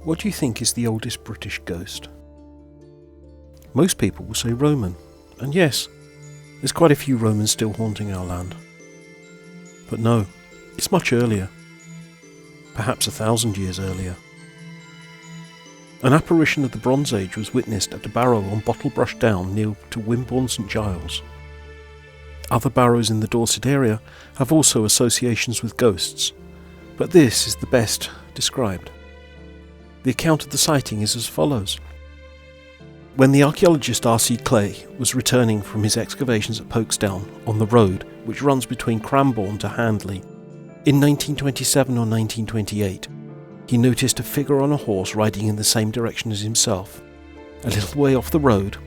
What do you think is the oldest British ghost? Most people will say Roman, and yes, there's quite a few Romans still haunting our land. But no, it's much earlier, perhaps 1,000 years earlier. An apparition of the Bronze Age was witnessed at a barrow on Bottlebrush Down near to Wimbourne St Giles. Other barrows in the Dorset area have also associations with ghosts, but this is the best described. The account of the sighting is as follows. When the archaeologist R C Clay was returning from his excavations at Pokesdown on the road which runs between Cranbourne to Handley, in 1927 or 1928, he noticed a figure on a horse riding in the same direction as himself, a little way off the road,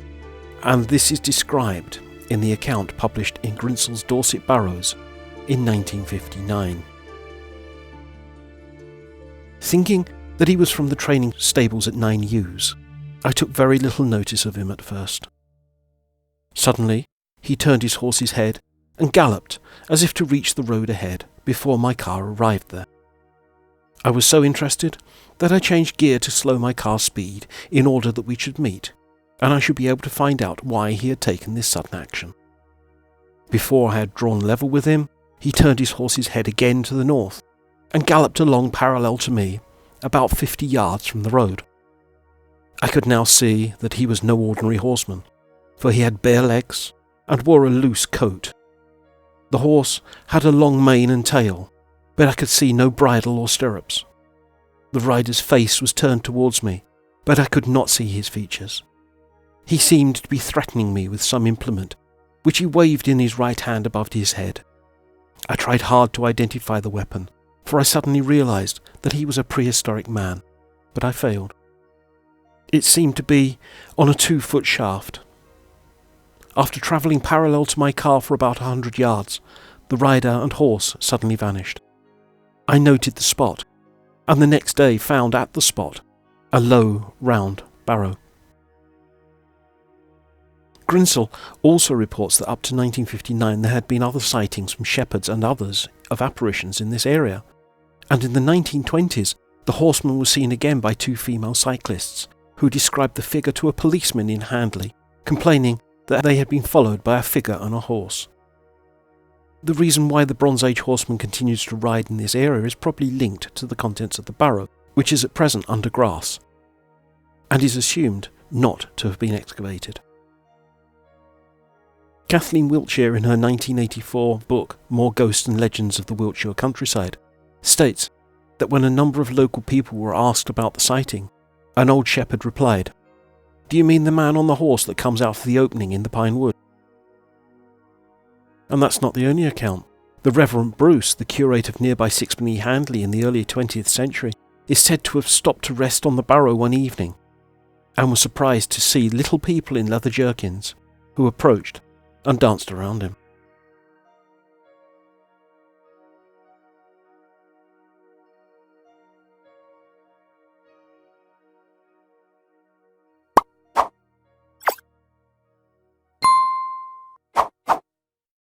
and this is described in the account published in Grinsel's Dorset Barrows in 1959. Thinking that he was from the training stables at 9 Ewes, I took very little notice of him at first. Suddenly, he turned his horse's head and galloped as if to reach the road ahead before my car arrived there. I was so interested that I changed gear to slow my car's speed in order that we should meet, and I should be able to find out why he had taken this sudden action. Before I had drawn level with him, he turned his horse's head again to the north and galloped along parallel to me, about 50 yards from the road. I could now see that he was no ordinary horseman, for he had bare legs and wore a loose coat. The horse had a long mane and tail, but I could see no bridle or stirrups. The rider's face was turned towards me, but I could not see his features. He seemed to be threatening me with some implement, which he waved in his right hand above his head. I tried hard to identify the weapon, for I suddenly realized that he was a prehistoric man, but I failed. It seemed to be on a 2-foot shaft. After travelling parallel to my car for about 100 yards, the rider and horse suddenly vanished. I noted the spot, and the next day found at the spot a low, round barrow. Grinsel also reports that up to 1959 there had been other sightings from shepherds and others of apparitions in this area, and in the 1920s the Horseman was seen again by 2 female cyclists who described the figure to a policeman in Handley, complaining that they had been followed by a figure on a horse. The reason why the Bronze Age horseman continues to ride in this area is probably linked to the contents of the barrow, which is at present under grass, and is assumed not to have been excavated. Kathleen Wiltshire, in her 1984 book More Ghosts and Legends of the Wiltshire Countryside, states that when a number of local people were asked about the sighting, an old shepherd replied, "Do you mean the man on the horse that comes out of the opening in the pine wood?" And that's not the only account. The Reverend Bruce, the curate of nearby Sixpenny Handley in the early 20th century, is said to have stopped to rest on the barrow one evening, and was surprised to see little people in leather jerkins, who approached and danced around him.